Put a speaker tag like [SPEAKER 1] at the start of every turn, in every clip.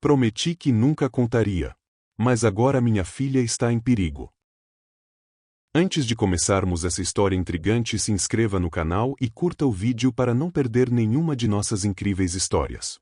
[SPEAKER 1] Prometi que nunca contaria. Mas agora minha filha está em perigo. Antes de começarmos essa história intrigante, se inscreva no canal e curta o vídeo para não perder nenhuma de nossas incríveis histórias.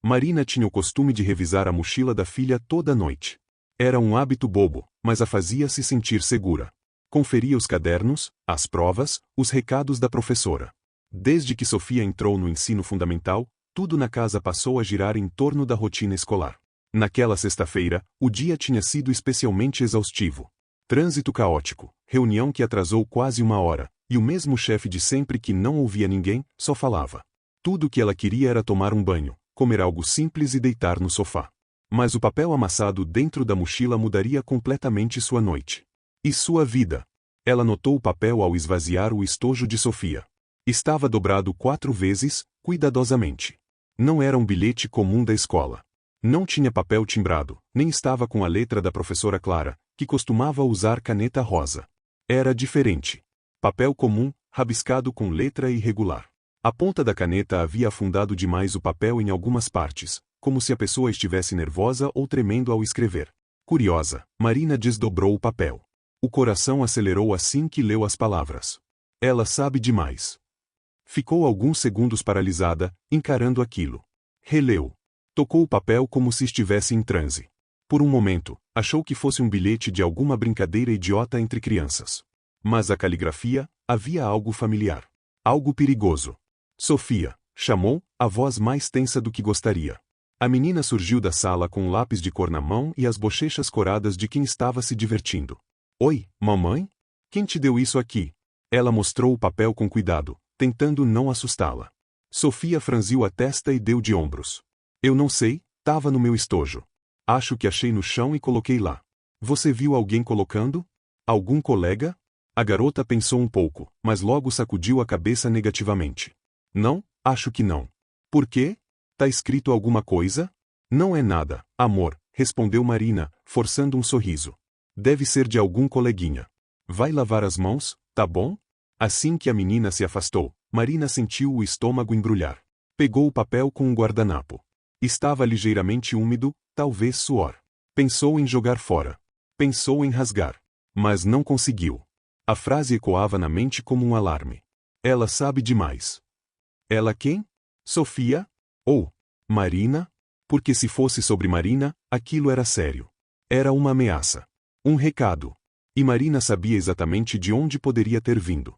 [SPEAKER 1] Marina tinha o costume de revisar a mochila da filha toda noite. Era um hábito bobo, mas a fazia se sentir segura. Conferia os cadernos, as provas, os recados da professora. Desde que Sofia entrou no ensino fundamental, tudo na casa passou a girar em torno da rotina escolar. Naquela sexta-feira, o dia tinha sido especialmente exaustivo. Trânsito caótico, reunião que atrasou quase 1 hora, e o mesmo chefe de sempre que não ouvia ninguém, só falava. Tudo o que ela queria era tomar um banho, comer algo simples e deitar no sofá. Mas o papel amassado dentro da mochila mudaria completamente sua noite. E sua vida. Ela notou o papel ao esvaziar o estojo de Sofia. Estava dobrado 4 vezes, cuidadosamente. Não era um bilhete comum da escola. Não tinha papel timbrado, nem estava com a letra da professora Clara, que costumava usar caneta rosa. Era diferente. Papel comum, rabiscado com letra irregular. A ponta da caneta havia afundado demais o papel em algumas partes, como se a pessoa estivesse nervosa ou tremendo ao escrever. Curiosa, Marina desdobrou o papel. O coração acelerou assim que leu as palavras. Ela sabe demais. Ficou alguns segundos paralisada, encarando aquilo. Releu. Tocou o papel como se estivesse em transe. Por um momento, achou que fosse um bilhete de alguma brincadeira idiota entre crianças. Mas a caligrafia, havia algo familiar. Algo perigoso. Sofia, chamou, a voz mais tensa do que gostaria. A menina surgiu da sala com um lápis de cor na mão e as bochechas coradas de quem estava se divertindo. Oi, mamãe? Quem te deu isso aqui? Ela mostrou o papel com cuidado, tentando não assustá-la. Sofia franziu a testa e deu de ombros. Eu não sei, tava no meu estojo. Acho que achei no chão e coloquei lá. Você viu alguém colocando? Algum colega? A garota pensou um pouco, mas logo sacudiu a cabeça negativamente. Não, acho que não. Por quê? Tá escrito alguma coisa? Não é nada, amor, respondeu Marina, forçando um sorriso. Deve ser de algum coleguinha. Vai lavar as mãos, tá bom? Assim que a menina se afastou, Marina sentiu o estômago embrulhar. Pegou o papel com um guardanapo. Estava ligeiramente úmido, talvez suor. Pensou em jogar fora. Pensou em rasgar. Mas não conseguiu. A frase ecoava na mente como um alarme. Ela sabe demais. Ela quem? Sofia? Ou Marina? Porque se fosse sobre Marina, aquilo era sério. Era uma ameaça. Um recado. E Marina sabia exatamente de onde poderia ter vindo.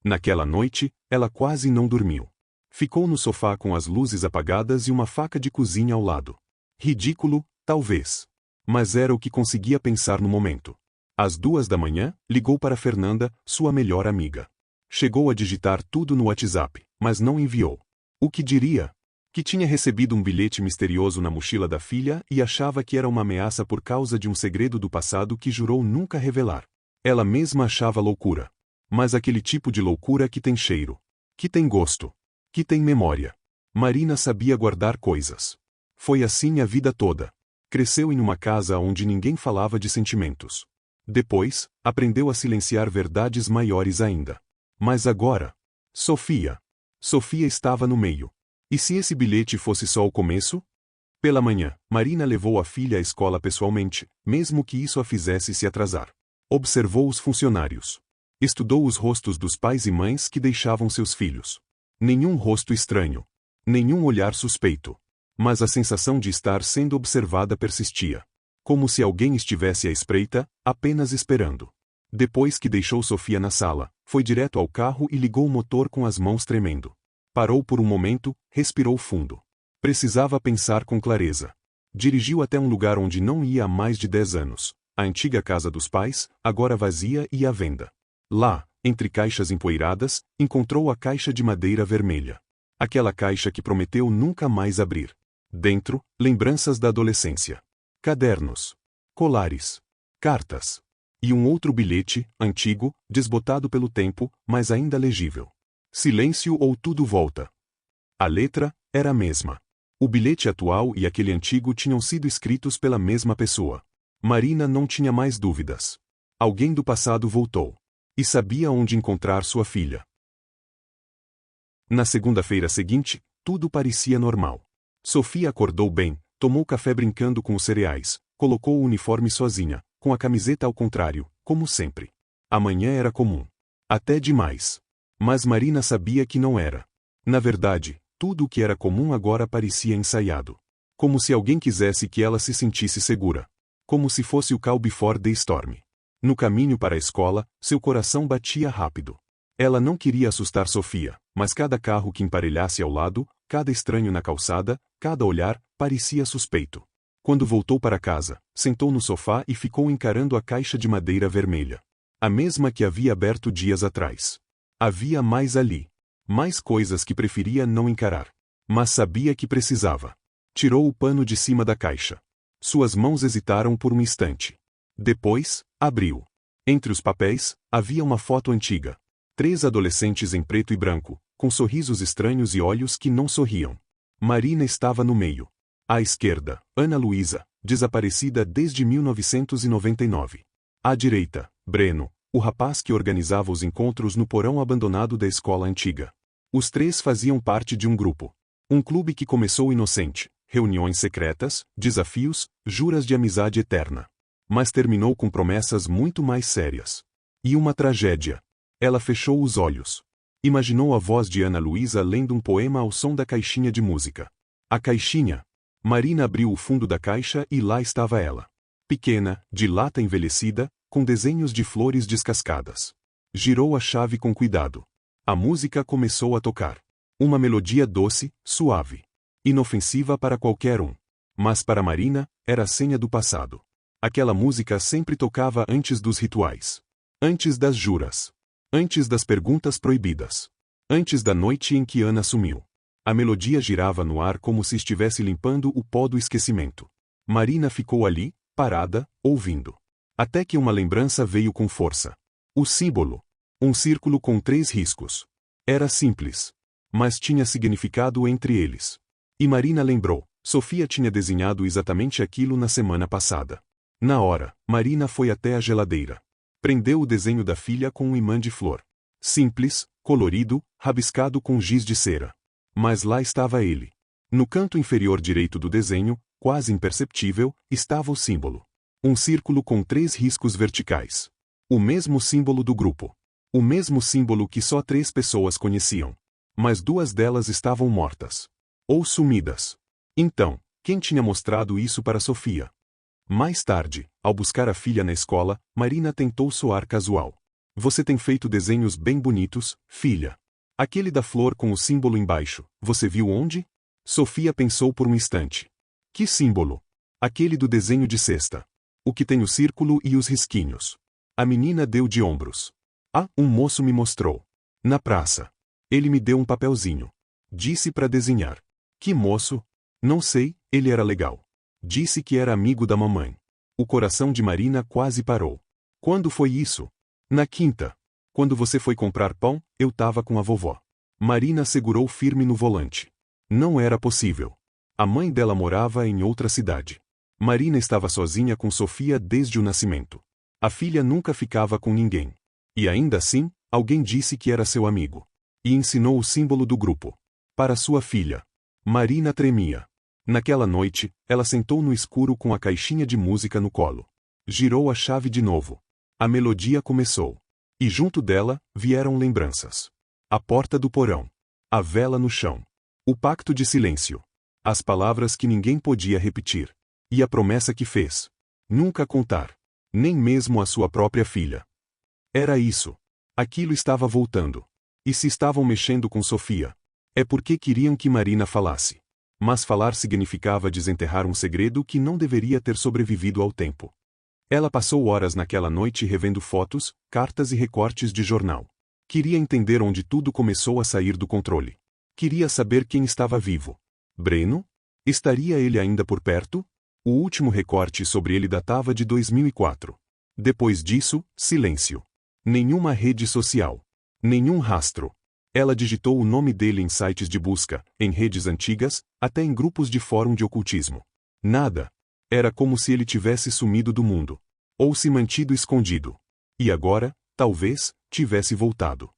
[SPEAKER 1] Naquela noite, ela quase não dormiu. Ficou no sofá com as luzes apagadas e uma faca de cozinha ao lado. Ridículo, talvez. Mas era o que conseguia pensar no momento. Às 2 da manhã, ligou para Fernanda, sua melhor amiga. Chegou a digitar tudo no WhatsApp, mas não enviou. O que diria? Que tinha recebido um bilhete misterioso na mochila da filha e achava que era uma ameaça por causa de um segredo do passado que jurou nunca revelar. Ela mesma achava loucura. Mas aquele tipo de loucura que tem cheiro. Que tem gosto. Que tem memória. Marina sabia guardar coisas. Foi assim a vida toda. Cresceu em uma casa onde ninguém falava de sentimentos. Depois, aprendeu a silenciar verdades maiores ainda. Mas agora... Sofia. Sofia estava no meio. E se esse bilhete fosse só o começo? Pela manhã, Marina levou a filha à escola pessoalmente, mesmo que isso a fizesse se atrasar. Observou os funcionários. Estudou os rostos dos pais e mães que deixavam seus filhos. Nenhum rosto estranho. Nenhum olhar suspeito. Mas a sensação de estar sendo observada persistia. Como se alguém estivesse à espreita, apenas esperando. Depois que deixou Sofia na sala, foi direto ao carro e ligou o motor com as mãos tremendo. Parou por um momento, respirou fundo. Precisava pensar com clareza. Dirigiu até um lugar onde não ia há mais de 10 anos. A antiga casa dos pais, agora vazia e à venda. Lá, entre caixas empoeiradas, encontrou a caixa de madeira vermelha. Aquela caixa que prometeu nunca mais abrir. Dentro, lembranças da adolescência. Cadernos. Colares. Cartas. E um outro bilhete, antigo, desbotado pelo tempo, mas ainda legível. Silêncio ou tudo volta. A letra era a mesma. O bilhete atual e aquele antigo tinham sido escritos pela mesma pessoa. Marina não tinha mais dúvidas. Alguém do passado voltou. E sabia onde encontrar sua filha. Na segunda-feira seguinte, tudo parecia normal. Sofia acordou bem, Tomou café brincando com os cereais, colocou o uniforme sozinha, com a camiseta ao contrário, como sempre. Amanhã era comum. Até demais. Mas Marina sabia que não era. Na verdade, tudo o que era comum agora parecia ensaiado. Como se alguém quisesse que ela se sentisse segura. Como se fosse o Calm Before the Storm. No caminho para a escola, seu coração batia rápido. Ela não queria assustar Sofia, mas cada carro que emparelhasse ao lado, cada estranho na calçada, cada olhar, parecia suspeito. Quando voltou para casa, sentou no sofá e ficou encarando a caixa de madeira vermelha. A mesma que havia aberto dias atrás. Havia mais ali. Mais coisas que preferia não encarar. Mas sabia que precisava. Tirou o pano de cima da caixa. Suas mãos hesitaram por um instante. Depois, abriu. Entre os papéis, havia uma foto antiga. 3 adolescentes em preto e branco, com sorrisos estranhos e olhos que não sorriam. Marina estava no meio. À esquerda, Ana Luísa, desaparecida desde 1999. À direita, Breno, o rapaz que organizava os encontros no porão abandonado da escola antiga. Os 3 faziam parte de um grupo. Um clube que começou inocente, reuniões secretas, desafios, juras de amizade eterna. Mas terminou com promessas muito mais sérias. E uma tragédia. Ela fechou os olhos. Imaginou a voz de Ana Luísa lendo um poema ao som da caixinha de música. A caixinha. Marina abriu o fundo da caixa e lá estava ela. Pequena, de lata envelhecida, com desenhos de flores descascadas. Girou a chave com cuidado. A música começou a tocar. Uma melodia doce, suave. Inofensiva para qualquer um. Mas para Marina, era a senha do passado. Aquela música sempre tocava antes dos rituais. Antes das juras. Antes das perguntas proibidas. Antes da noite em que Ana sumiu. A melodia girava no ar como se estivesse limpando o pó do esquecimento. Marina ficou ali, parada, ouvindo. Até que uma lembrança veio com força. O símbolo. Um círculo com 3 riscos. Era simples. Mas tinha significado entre eles. E Marina lembrou. Sofia tinha desenhado exatamente aquilo na semana passada. Na hora, Marina foi até a geladeira. Prendeu o desenho da filha com um imã de flor. Simples, colorido, rabiscado com giz de cera. Mas lá estava ele. No canto inferior direito do desenho, quase imperceptível, estava o símbolo. Um círculo com 3 riscos verticais. O mesmo símbolo do grupo. O mesmo símbolo que só 3 pessoas conheciam. Mas 2 delas estavam mortas. Ou sumidas. Então, quem tinha mostrado isso para Sofia? Mais tarde, ao buscar a filha na escola, Marina tentou soar casual. Você tem feito desenhos bem bonitos, filha. Aquele da flor com o símbolo embaixo, você viu onde? Sofia pensou por um instante. Que símbolo? Aquele do desenho de cesta. O que tem o círculo e os risquinhos. A menina deu de ombros. Ah, um moço me mostrou. Na praça. Ele me deu um papelzinho. Disse para desenhar. Que moço? Não sei, ele era legal. Disse que era amigo da mamãe. O coração de Marina quase parou. Quando foi isso? Na quinta. Quando você foi comprar pão, eu tava com a vovó. Marina segurou firme no volante. Não era possível. A mãe dela morava em outra cidade. Marina estava sozinha com Sofia desde o nascimento. A filha nunca ficava com ninguém. E ainda assim, alguém disse que era seu amigo. E ensinou o símbolo do grupo. Para sua filha. Marina tremia. Naquela noite, ela sentou no escuro com a caixinha de música no colo. Girou a chave de novo. A melodia começou. E junto dela, vieram lembranças. A porta do porão. A vela no chão. O pacto de silêncio. As palavras que ninguém podia repetir. E a promessa que fez. Nunca contar. Nem mesmo a sua própria filha. Era isso. Aquilo estava voltando. E se estavam mexendo com Sofia, é porque queriam que Marina falasse. Mas falar significava desenterrar um segredo que não deveria ter sobrevivido ao tempo. Ela passou horas naquela noite revendo fotos, cartas e recortes de jornal. Queria entender onde tudo começou a sair do controle. Queria saber quem estava vivo. Breno? Estaria ele ainda por perto? O último recorte sobre ele datava de 2004. Depois disso, silêncio. Nenhuma rede social. Nenhum rastro. Ela digitou o nome dele em sites de busca, em redes antigas, até em grupos de fórum de ocultismo. Nada. Era como se ele tivesse sumido do mundo. Ou se mantido escondido. E agora, talvez, tivesse voltado.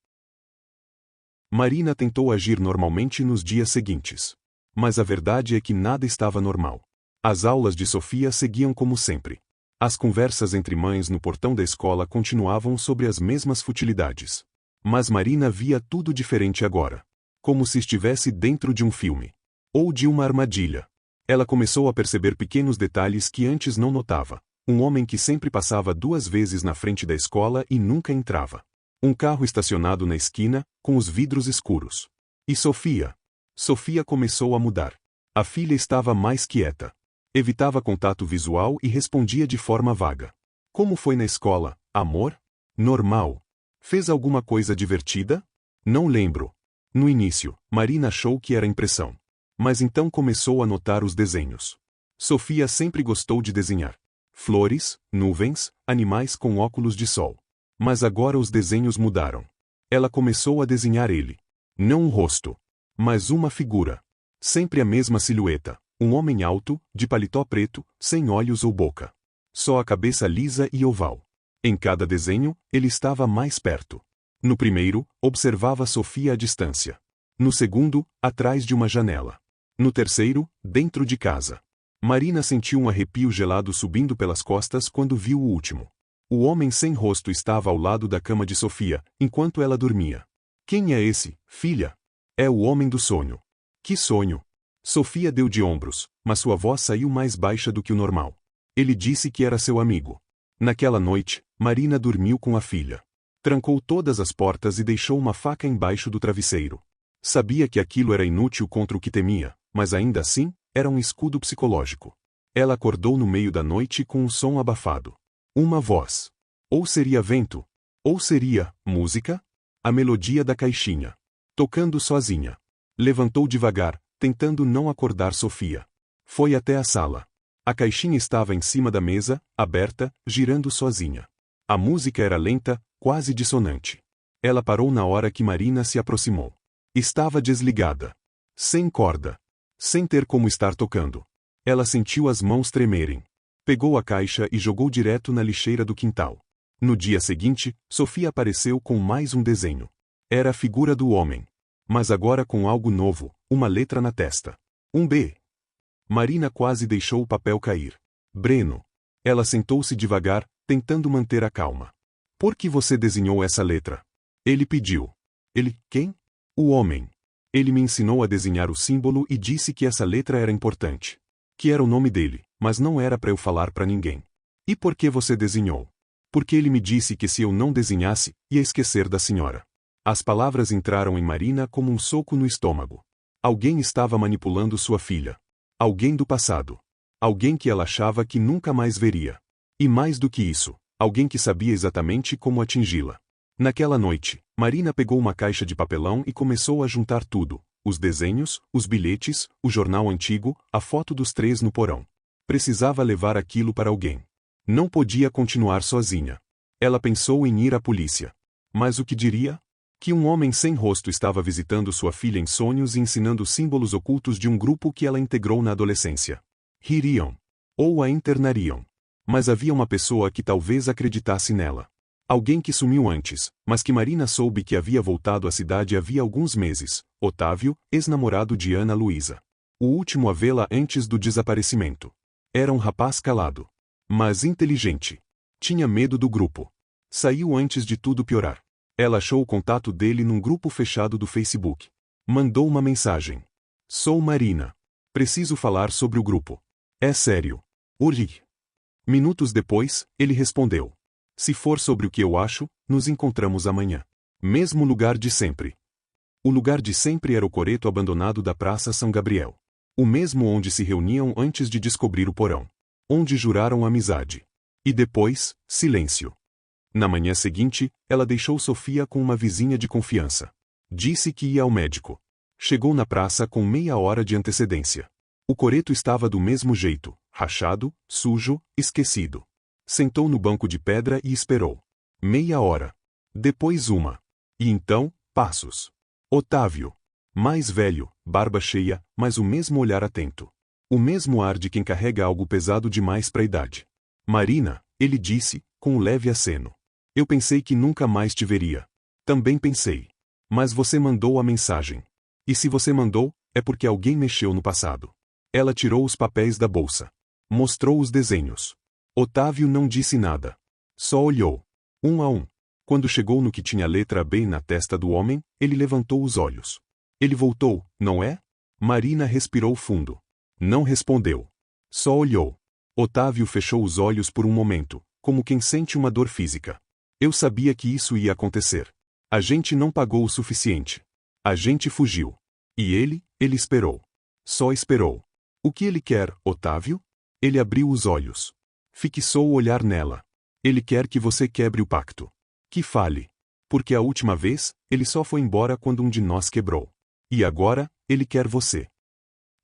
[SPEAKER 1] Marina tentou agir normalmente nos dias seguintes. Mas a verdade é que nada estava normal. As aulas de Sofia seguiam como sempre. As conversas entre mães no portão da escola continuavam sobre as mesmas futilidades. Mas Marina via tudo diferente agora. Como se estivesse dentro de um filme. Ou de uma armadilha. Ela começou a perceber pequenos detalhes que antes não notava. Um homem que sempre passava 2 vezes na frente da escola e nunca entrava. Um carro estacionado na esquina, com os vidros escuros. E Sofia? Sofia começou a mudar. A filha estava mais quieta. Evitava contato visual e respondia de forma vaga. Como foi na escola, amor? Normal. Fez alguma coisa divertida? Não lembro. No início, Marina achou que era impressão. Mas então começou a notar os desenhos. Sofia sempre gostou de desenhar. Flores, nuvens, animais com óculos de sol. Mas agora os desenhos mudaram. Ela começou a desenhar ele. Não um rosto. Mas uma figura. Sempre a mesma silhueta. Um homem alto, de paletó preto, sem olhos ou boca. Só a cabeça lisa e oval. Em cada desenho, ele estava mais perto. No primeiro, observava Sofia à distância. No segundo, atrás de uma janela. No terceiro, dentro de casa. Marina sentiu um arrepio gelado subindo pelas costas quando viu o último. O homem sem rosto estava ao lado da cama de Sofia, enquanto ela dormia. Quem é esse, filha? É o homem do sonho. Que sonho? Sofia deu de ombros, mas sua voz saiu mais baixa do que o normal. Ele disse que era seu amigo. Naquela noite, Marina dormiu com a filha. Trancou todas as portas e deixou uma faca embaixo do travesseiro. Sabia que aquilo era inútil contra o que temia, mas ainda assim, era um escudo psicológico. Ela acordou no meio da noite com um som abafado. Uma voz. Ou seria vento? Ou seria música? A melodia da caixinha. Tocando sozinha. Levantou devagar, tentando não acordar Sofia. Foi até a sala. A caixinha estava em cima da mesa, aberta, girando sozinha. A música era lenta, quase dissonante. Ela parou na hora que Marina se aproximou. Estava desligada. Sem corda. Sem ter como estar tocando. Ela sentiu as mãos tremerem. Pegou a caixa e jogou direto na lixeira do quintal. No dia seguinte, Sofia apareceu com mais um desenho. Era a figura do homem. Mas agora com algo novo, uma letra na testa. Um B. Marina quase deixou o papel cair. Breno. Ela sentou-se devagar, tentando manter a calma. Por que você desenhou essa letra? Ele pediu. Ele, quem? O homem. Ele me ensinou a desenhar o símbolo e disse que essa letra era importante. Que era o nome dele, mas não era para eu falar para ninguém. E por que você desenhou? Porque ele me disse que se eu não desenhasse, ia esquecer da senhora. As palavras entraram em Marina como um soco no estômago. Alguém estava manipulando sua filha. Alguém do passado. Alguém que ela achava que nunca mais veria. E mais do que isso, alguém que sabia exatamente como atingi-la. Naquela noite, Marina pegou uma caixa de papelão e começou a juntar tudo. Os desenhos, os bilhetes, o jornal antigo, a foto dos 3 no porão. Precisava levar aquilo para alguém. Não podia continuar sozinha. Ela pensou em ir à polícia. Mas o que diria? Que um homem sem rosto estava visitando sua filha em sonhos e ensinando símbolos ocultos de um grupo que ela integrou na adolescência. Ririam. Ou a internariam. Mas havia uma pessoa que talvez acreditasse nela. Alguém que sumiu antes, mas que Marina soube que havia voltado à cidade havia alguns meses. Otávio, ex-namorado de Ana Luísa. O último a vê-la antes do desaparecimento. Era um rapaz calado. Mas inteligente. Tinha medo do grupo. Saiu antes de tudo piorar. Ela achou o contato dele num grupo fechado do Facebook. Mandou uma mensagem. Sou Marina. Preciso falar sobre o grupo. É sério. Uri. Minutos depois, ele respondeu. Se for sobre o que eu acho, nos encontramos amanhã. Mesmo lugar de sempre. O lugar de sempre era o coreto abandonado da Praça São Gabriel. O mesmo onde se reuniam antes de descobrir o porão. Onde juraram amizade. E depois, silêncio. Na manhã seguinte, ela deixou Sofia com uma vizinha de confiança. Disse que ia ao médico. Chegou na praça com meia hora de antecedência. O coreto estava do mesmo jeito, rachado, sujo, esquecido. Sentou no banco de pedra e esperou. Meia hora. Depois uma. E então, passos. Otávio. Mais velho, barba cheia, mas o mesmo olhar atento. O mesmo ar de quem carrega algo pesado demais para a idade. Marina, ele disse, com um leve aceno. Eu pensei que nunca mais te veria. Também pensei. Mas você mandou a mensagem. E se você mandou, é porque alguém mexeu no passado. Ela tirou os papéis da bolsa. Mostrou os desenhos. Otávio não disse nada. Só olhou. Um a um. Quando chegou no que tinha a letra B na testa do homem, ele levantou os olhos. Ele voltou, não é? Marina respirou fundo. Não respondeu. Só olhou. Otávio fechou os olhos por um momento, como quem sente uma dor física. Eu sabia que isso ia acontecer. A gente não pagou o suficiente. A gente fugiu. E ele esperou. Só esperou. O que ele quer, Otávio? Ele abriu os olhos. Fixou o olhar nela. Ele quer que você quebre o pacto. Que fale. Porque a última vez, ele só foi embora quando um de nós quebrou. E agora, ele quer você.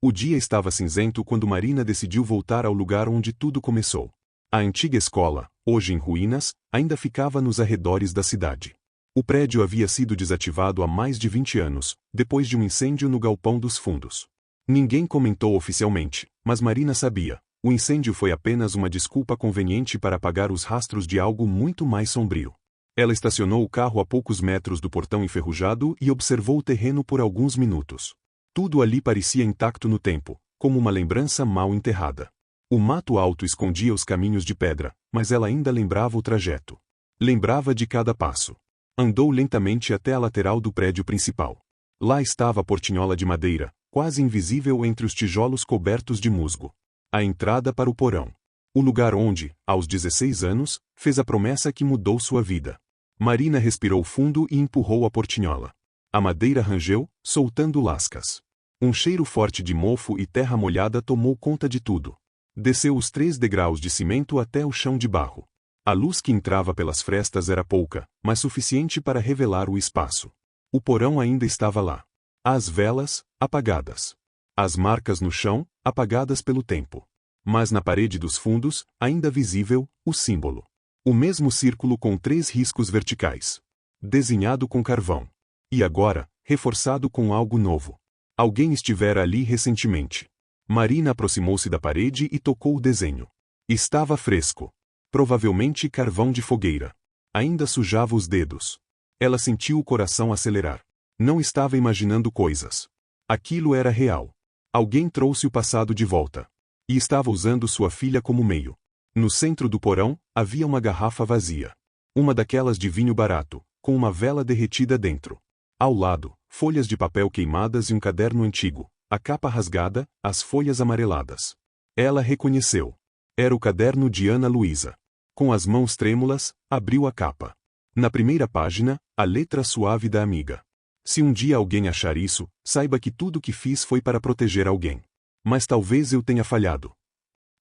[SPEAKER 1] O dia estava cinzento quando Marina decidiu voltar ao lugar onde tudo começou. A antiga escola, hoje em ruínas, ainda ficava nos arredores da cidade. O prédio havia sido desativado há mais de 20 anos, depois de um incêndio no galpão dos fundos. Ninguém comentou oficialmente, mas Marina sabia. O incêndio foi apenas uma desculpa conveniente para apagar os rastros de algo muito mais sombrio. Ela estacionou o carro a poucos metros do portão enferrujado e observou o terreno por alguns minutos. Tudo ali parecia intacto no tempo, como uma lembrança mal enterrada. O mato alto escondia os caminhos de pedra, mas ela ainda lembrava o trajeto. Lembrava de cada passo. Andou lentamente até a lateral do prédio principal. Lá estava a portinhola de madeira, quase invisível entre os tijolos cobertos de musgo. A entrada para o porão. O lugar onde, aos 16 anos, fez a promessa que mudou sua vida. Marina respirou fundo e empurrou a portinhola. A madeira rangeu, soltando lascas. Um cheiro forte de mofo e terra molhada tomou conta de tudo. Desceu os 3 degraus de cimento até o chão de barro. A luz que entrava pelas frestas era pouca, mas suficiente para revelar o espaço. O porão ainda estava lá. As velas, apagadas. As marcas no chão, apagadas pelo tempo. Mas na parede dos fundos, ainda visível, o símbolo. O mesmo círculo com 3 riscos verticais. Desenhado com carvão. E agora, reforçado com algo novo. Alguém estivera ali recentemente. Marina aproximou-se da parede e tocou o desenho. Estava fresco. Provavelmente carvão de fogueira. Ainda sujava os dedos. Ela sentiu o coração acelerar. Não estava imaginando coisas. Aquilo era real. Alguém trouxe o passado de volta. E estava usando sua filha como meio. No centro do porão, havia uma garrafa vazia. Uma daquelas de vinho barato, com uma vela derretida dentro. Ao lado, folhas de papel queimadas e um caderno antigo, a capa rasgada, as folhas amareladas. Ela reconheceu. Era o caderno de Ana Luísa. Com as mãos trêmulas, abriu a capa. Na primeira página, a letra suave da amiga. Se um dia alguém achar isso, saiba que tudo o que fiz foi para proteger alguém. Mas talvez eu tenha falhado.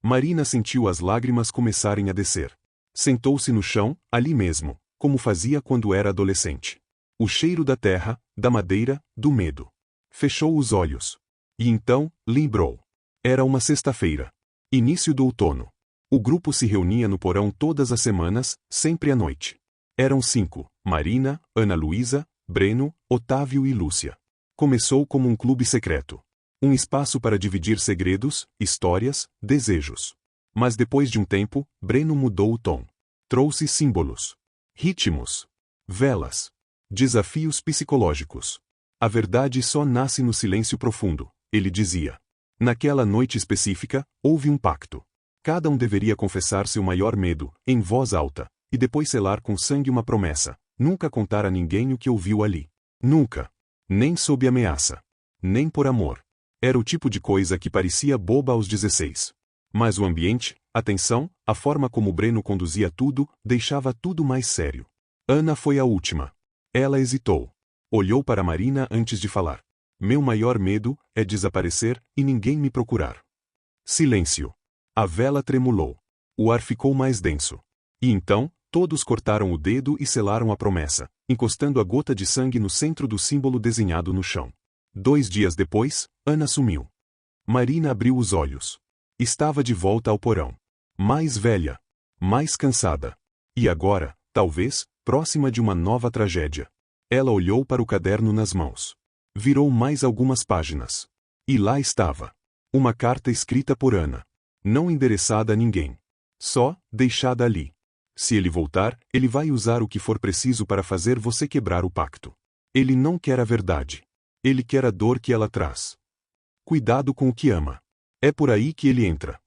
[SPEAKER 1] Marina sentiu as lágrimas começarem a descer. Sentou-se no chão, ali mesmo, como fazia quando era adolescente. O cheiro da terra, da madeira, do medo. Fechou os olhos. E então, lembrou. Era uma sexta-feira. Início do outono. O grupo se reunia no porão todas as semanas, sempre à noite. Eram 5, Marina, Ana Luísa, Breno, Otávio e Lúcia. Começou como um clube secreto. Um espaço para dividir segredos, histórias, desejos. Mas depois de um tempo, Breno mudou o tom. Trouxe símbolos. Ritmos. Velas. Desafios psicológicos. A verdade só nasce no silêncio profundo, ele dizia. Naquela noite específica, houve um pacto. Cada um deveria confessar seu maior medo, em voz alta, e depois selar com sangue uma promessa, nunca contar a ninguém o que ouviu ali. Nunca. Nem sob ameaça. Nem por amor. Era o tipo de coisa que parecia boba aos 16. Mas o ambiente, a tensão, a forma como Breno conduzia tudo, deixava tudo mais sério. Ana foi a última. Ela hesitou. Olhou para Marina antes de falar. Meu maior medo é desaparecer e ninguém me procurar. Silêncio. A vela tremulou. O ar ficou mais denso. E então, todos cortaram o dedo e selaram a promessa, encostando a gota de sangue no centro do símbolo desenhado no chão. 2 dias depois, Ana sumiu. Marina abriu os olhos. Estava de volta ao porão. Mais velha. Mais cansada. E agora, talvez, próxima de uma nova tragédia. Ela olhou para o caderno nas mãos. Virou mais algumas páginas. E lá estava. Uma carta escrita por Ana. Não endereçada a ninguém. Só, deixada ali. Se ele voltar, ele vai usar o que for preciso para fazer você quebrar o pacto. Ele não quer a verdade. Ele quer a dor que ela traz. Cuidado com o que ama. É por aí que ele entra.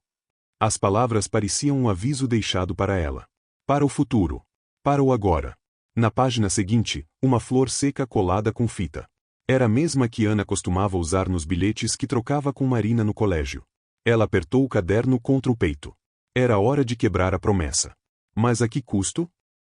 [SPEAKER 1] As palavras pareciam um aviso deixado para ela. Para o futuro. Para o agora. Na página seguinte, uma flor seca colada com fita. Era a mesma que Ana costumava usar nos bilhetes que trocava com Marina no colégio. Ela apertou o caderno contra o peito. Era hora de quebrar a promessa. Mas a que custo?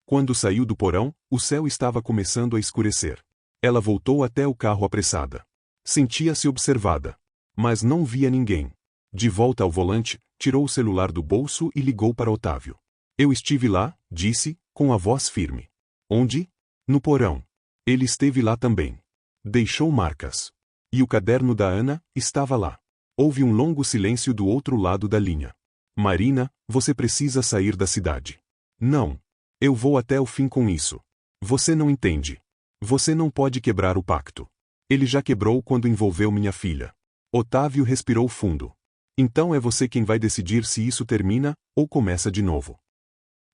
[SPEAKER 1] Quando saiu do porão, o céu estava começando a escurecer. Ela voltou até o carro apressada. Sentia-se observada. Mas não via ninguém. De volta ao volante, tirou o celular do bolso e ligou para Otávio. Eu estive lá, disse, com a voz firme. Onde? No porão. Ele esteve lá também. Deixou marcas. E o caderno da Ana estava lá. Houve um longo silêncio do outro lado da linha. Marina, você precisa sair da cidade. Não. Eu vou até o fim com isso. Você não entende. Você não pode quebrar o pacto. Ele já quebrou quando envolveu minha filha. Otávio respirou fundo. Então é você quem vai decidir se isso termina, ou começa de novo.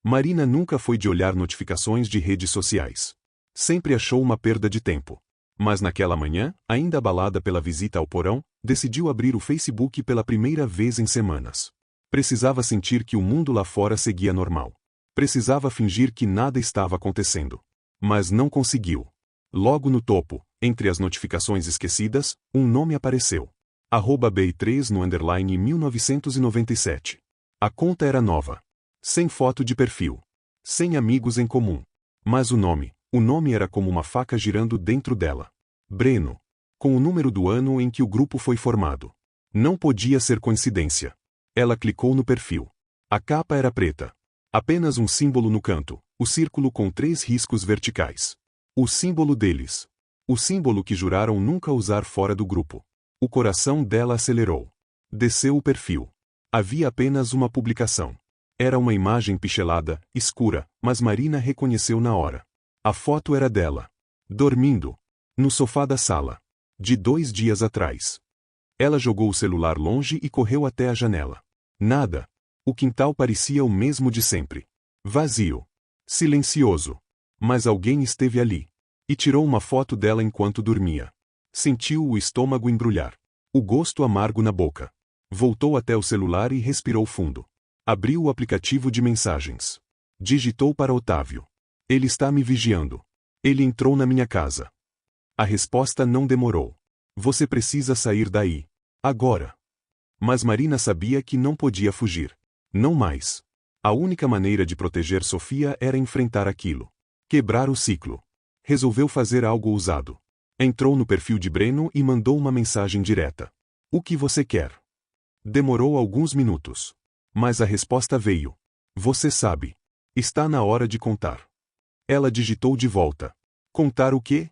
[SPEAKER 1] Marina nunca foi de olhar notificações de redes sociais. Sempre achou uma perda de tempo. Mas naquela manhã, ainda abalada pela visita ao porão, decidiu abrir o Facebook pela primeira vez em semanas. Precisava sentir que o mundo lá fora seguia normal. Precisava fingir que nada estava acontecendo. Mas não conseguiu. Logo no topo, entre as notificações esquecidas, um nome apareceu. @BEI3 no underline 1997. A conta era nova. Sem foto de perfil. Sem amigos em comum. Mas o nome era como uma faca girando dentro dela. Breno. Com o número do ano em que o grupo foi formado. Não podia ser coincidência. Ela clicou no perfil. A capa era preta. Apenas um símbolo no canto, o círculo com 3 riscos verticais. O símbolo deles. O símbolo que juraram nunca usar fora do grupo. O coração dela acelerou. Desceu o perfil. Havia apenas uma publicação. Era uma imagem pixelada, escura, mas Marina reconheceu na hora. A foto era dela. Dormindo. No sofá da sala. De 2 dias atrás. Ela jogou o celular longe e correu até a janela. Nada. O quintal parecia o mesmo de sempre. Vazio. Silencioso. Mas alguém esteve ali. E tirou uma foto dela enquanto dormia. Sentiu o estômago embrulhar. O gosto amargo na boca. Voltou até o celular e respirou fundo. Abriu o aplicativo de mensagens. Digitou para Otávio. Ele está me vigiando. Ele entrou na minha casa. A resposta não demorou. Você precisa sair daí. Agora. Mas Marina sabia que não podia fugir. Não mais. A única maneira de proteger Sofia era enfrentar aquilo. Quebrar o ciclo. Resolveu fazer algo ousado. Entrou no perfil de Breno e mandou uma mensagem direta. O que você quer? Demorou alguns minutos. Mas a resposta veio. Você sabe. Está na hora de contar. Ela digitou de volta. Contar o quê?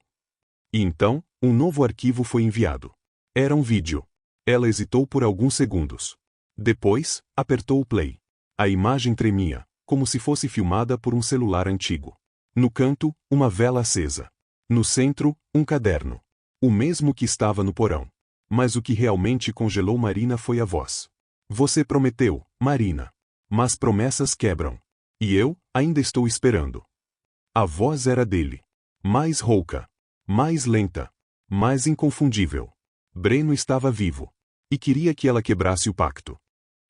[SPEAKER 1] E então, um novo arquivo foi enviado. Era um vídeo. Ela hesitou por alguns segundos. Depois, apertou o play. A imagem tremia, como se fosse filmada por um celular antigo. No canto, uma vela acesa. No centro, um caderno. O mesmo que estava no porão. Mas o que realmente congelou Marina foi a voz. Você prometeu, Marina. Mas promessas quebram. E eu, ainda estou esperando. A voz era dele. Mais rouca. Mais lenta. Mais inconfundível. Breno estava vivo. E queria que ela quebrasse o pacto.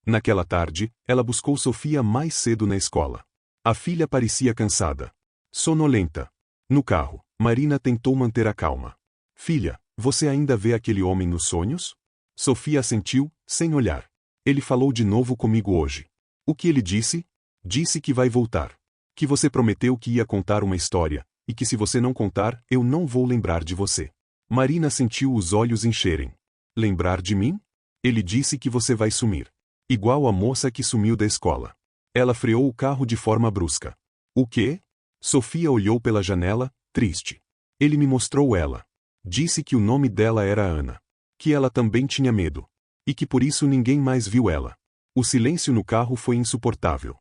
[SPEAKER 1] Naquela tarde, ela buscou Sofia mais cedo na escola. A filha parecia cansada. Sonolenta. No carro, Marina tentou manter a calma. Filha, você ainda vê aquele homem nos sonhos? Sofia assentiu, sem olhar. Ele falou de novo comigo hoje. O que ele disse? Disse que vai voltar. Que você prometeu que ia contar uma história, e que se você não contar, eu não vou lembrar de você. Marina sentiu os olhos encherem. Lembrar de mim? Ele disse que você vai sumir. Igual a moça que sumiu da escola. Ela freou o carro de forma brusca. O quê? Sofia olhou pela janela, triste. Ele me mostrou ela. Disse que o nome dela era Ana. Que ela também tinha medo. E que por isso ninguém mais viu ela. O silêncio no carro foi insuportável.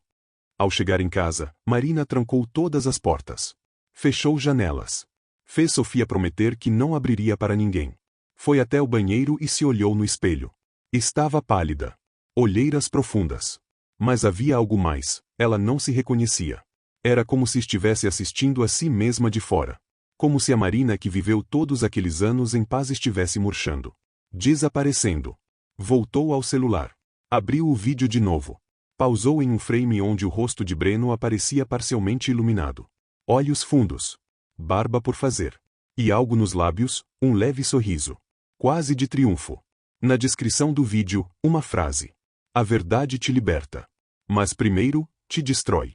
[SPEAKER 1] Ao chegar em casa, Marina trancou todas as portas. Fechou janelas. Fez Sofia prometer que não abriria para ninguém. Foi até o banheiro e se olhou no espelho. Estava pálida. Olheiras profundas. Mas havia algo mais, ela não se reconhecia. Era como se estivesse assistindo a si mesma de fora. Como se a Marina que viveu todos aqueles anos em paz estivesse murchando. Desaparecendo. Voltou ao celular. Abriu o vídeo de novo. Pausou em um frame onde o rosto de Breno aparecia parcialmente iluminado. Olhos fundos. Barba por fazer. E algo nos lábios, um leve sorriso. Quase de triunfo. Na descrição do vídeo, uma frase. A verdade te liberta. Mas primeiro, te destrói.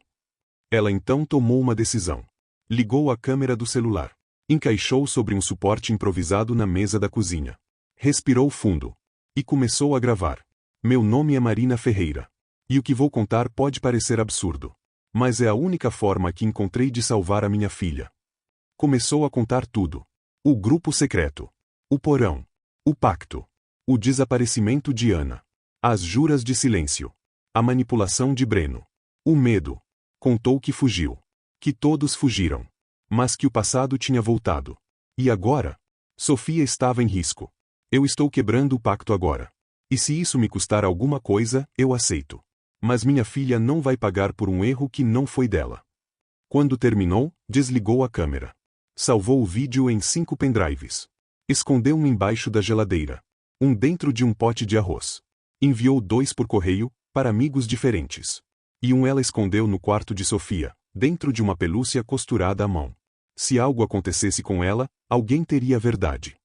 [SPEAKER 1] Ela então tomou uma decisão. Ligou a câmera do celular. Encaixou sobre um suporte improvisado na mesa da cozinha. Respirou fundo. E começou a gravar. Meu nome é Marina Ferreira. E o que vou contar pode parecer absurdo. Mas é a única forma que encontrei de salvar a minha filha. Começou a contar tudo. O grupo secreto. O porão. O pacto. O desaparecimento de Ana. As juras de silêncio. A manipulação de Breno. O medo. Contou que fugiu. Que todos fugiram. Mas que o passado tinha voltado. E agora? Sofia estava em risco. Eu estou quebrando o pacto agora. E se isso me custar alguma coisa, eu aceito. Mas minha filha não vai pagar por um erro que não foi dela. Quando terminou, desligou a câmera. Salvou o vídeo em 5 pendrives. Escondeu um embaixo da geladeira. Um dentro de um pote de arroz. Enviou 2 por correio, para amigos diferentes. E um ela escondeu no quarto de Sofia, dentro de uma pelúcia costurada à mão. Se algo acontecesse com ela, alguém teria a verdade.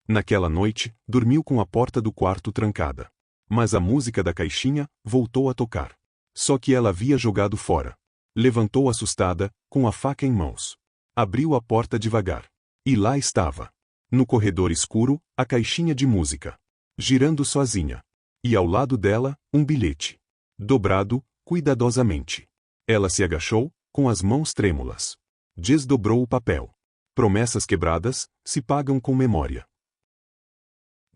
[SPEAKER 1] Naquela noite, dormiu com a porta do quarto trancada. Mas a música da caixinha voltou a tocar. Só que ela havia jogado fora. Levantou assustada, com a faca em mãos. Abriu a porta devagar. E lá estava. No corredor escuro, a caixinha de música. Girando sozinha. E ao lado dela, um bilhete. Dobrado, cuidadosamente. Ela se agachou, com as mãos trêmulas. Desdobrou o papel. Promessas quebradas, se pagam com memória.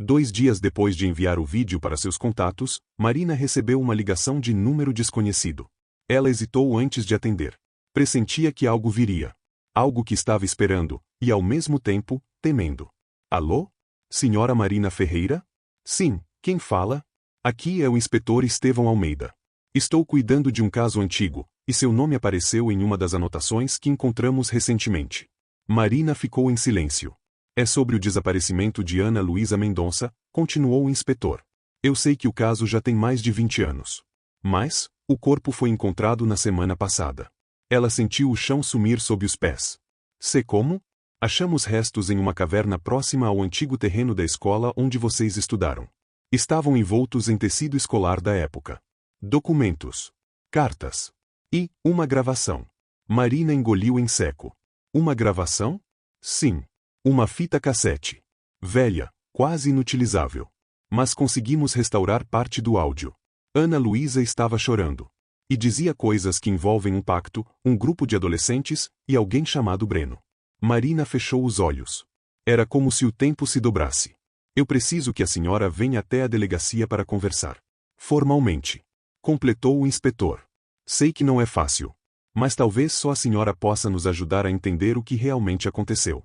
[SPEAKER 1] 2 dias depois de enviar o vídeo para seus contatos, Marina recebeu uma ligação de número desconhecido. Ela hesitou antes de atender. Pressentia que algo viria. Algo que estava esperando, e ao mesmo tempo, temendo. Alô? Senhora Marina Ferreira? Sim, quem fala? Aqui é o inspetor Estevão Almeida. Estou cuidando de um caso antigo, e seu nome apareceu em uma das anotações que encontramos recentemente. Marina ficou em silêncio. É sobre o desaparecimento de Ana Luísa Mendonça, continuou o inspetor. Eu sei que o caso já tem mais de 20 anos. Mas, o corpo foi encontrado na semana passada. Ela sentiu o chão sumir sob os pés. Sei como? Achamos restos em uma caverna próxima ao antigo terreno da escola onde vocês estudaram. Estavam envoltos em tecido escolar da época. Documentos. Cartas. E, uma gravação. Marina engoliu em seco. Uma gravação? Sim. Uma fita cassete. Velha, quase inutilizável. Mas conseguimos restaurar parte do áudio. Ana Luísa estava chorando. E dizia coisas que envolvem um pacto, um grupo de adolescentes, e alguém chamado Breno. Marina fechou os olhos. Era como se o tempo se dobrasse. Eu preciso que a senhora venha até a delegacia para conversar. Formalmente. Completou o inspetor. Sei que não é fácil. Mas talvez só a senhora possa nos ajudar a entender o que realmente aconteceu.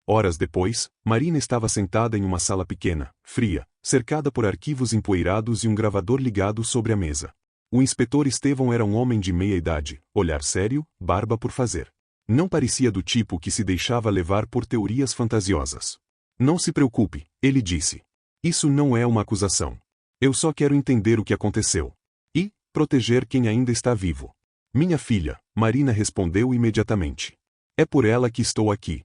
[SPEAKER 1] Horas depois, Marina estava sentada em uma sala pequena, fria, cercada por arquivos empoeirados e um gravador ligado sobre a mesa. O inspetor Estevão era um homem de meia idade, olhar sério, barba por fazer. Não parecia do tipo que se deixava levar por teorias fantasiosas. Não se preocupe, ele disse. Isso não é uma acusação. Eu só quero entender o que aconteceu. E proteger quem ainda está vivo. Minha filha, Marina respondeu imediatamente. É por ela que estou aqui.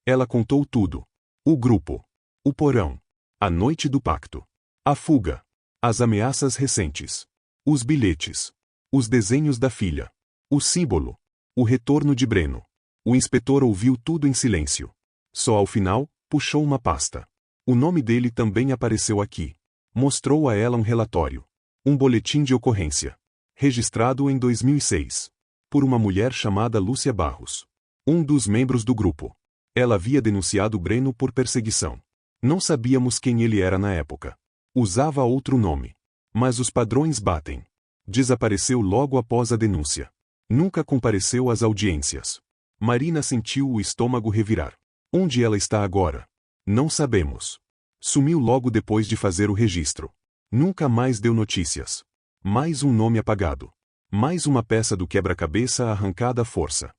[SPEAKER 1] Ela contou tudo. O grupo. O porão. A noite do pacto. A fuga. As ameaças recentes. Os bilhetes. Os desenhos da filha. O símbolo. O retorno de Breno. O inspetor ouviu tudo em silêncio. Só ao final, puxou uma pasta. O nome dele também apareceu aqui. Mostrou a ela um relatório. Um boletim de ocorrência. Registrado em 2006. Por uma mulher chamada Lúcia Barros. Um dos membros do grupo. Ela havia denunciado Breno por perseguição. Não sabíamos quem ele era na época. Usava outro nome. Mas os padrões batem. Desapareceu logo após a denúncia. Nunca compareceu às audiências. Marina sentiu o estômago revirar. Onde ela está agora? Não sabemos. Sumiu logo depois de fazer o registro. Nunca mais deu notícias. Mais um nome apagado. Mais uma peça do quebra-cabeça arrancada à força.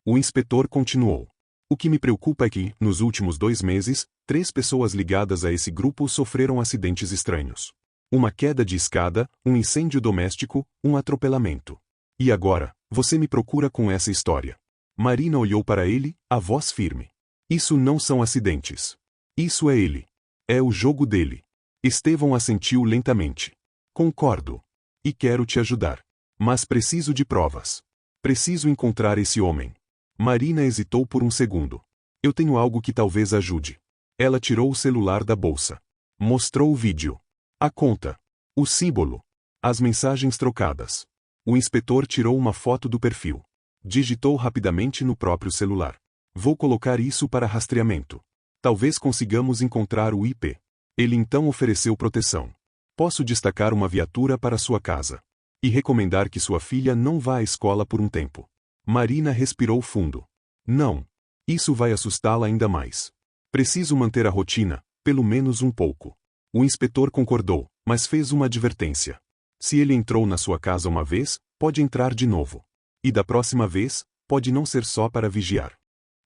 [SPEAKER 1] O inspetor continuou. O que me preocupa é que, nos últimos 2 meses, 3 pessoas ligadas a esse grupo sofreram acidentes estranhos. Uma queda de escada, um incêndio doméstico, um atropelamento. E agora, você me procura com essa história. Marina olhou para ele, a voz firme. Isso não são acidentes. Isso é ele. É o jogo dele. Estevão assentiu lentamente. Concordo. E quero te ajudar. Mas preciso de provas. Preciso encontrar esse homem. Marina hesitou por um segundo. Eu tenho algo que talvez ajude. Ela tirou o celular da bolsa. Mostrou o vídeo. A conta. O símbolo. As mensagens trocadas. O inspetor tirou uma foto do perfil. Digitou rapidamente no próprio celular. Vou colocar isso para rastreamento. Talvez consigamos encontrar o IP. Ele então ofereceu proteção. Posso destacar uma viatura para sua casa. E recomendar que sua filha não vá à escola por um tempo. Marina respirou fundo. Não. Isso vai assustá-la ainda mais. Preciso manter a rotina, pelo menos um pouco. O inspetor concordou, mas fez uma advertência. Se ele entrou na sua casa uma vez, pode entrar de novo. E da próxima vez, pode não ser só para vigiar.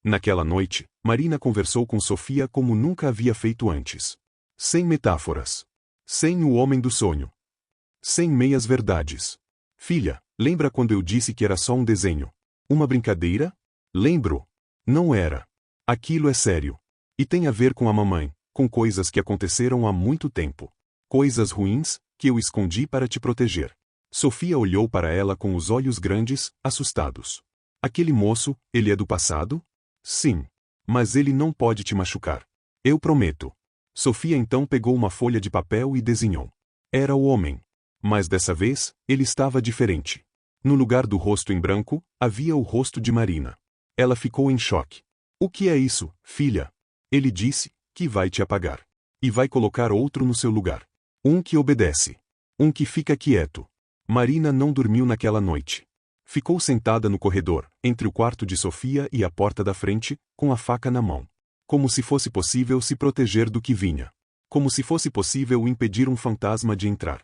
[SPEAKER 1] Naquela noite, Marina conversou com Sofia como nunca havia feito antes. Sem metáforas. Sem o homem do sonho. Sem meias-verdades. Filha, lembra quando eu disse que era só um desenho? Uma brincadeira? Lembro. Não era. Aquilo é sério. E tem a ver com a mamãe, com coisas que aconteceram há muito tempo. Coisas ruins, que eu escondi para te proteger. Sofia olhou para ela com os olhos grandes, assustados. Aquele moço, ele é do passado? Sim. Mas ele não pode te machucar. Eu prometo. Sofia então pegou uma folha de papel e desenhou. Era o homem. Mas dessa vez, ele estava diferente. No lugar do rosto em branco, havia o rosto de Marina. Ela ficou em choque. O que é isso, filha? Ele disse que vai te apagar. E vai colocar outro no seu lugar. Um que obedece. Um que fica quieto. Marina não dormiu naquela noite. Ficou sentada no corredor, entre o quarto de Sofia e a porta da frente, com a faca na mão. Como se fosse possível se proteger do que vinha. Como se fosse possível impedir um fantasma de entrar.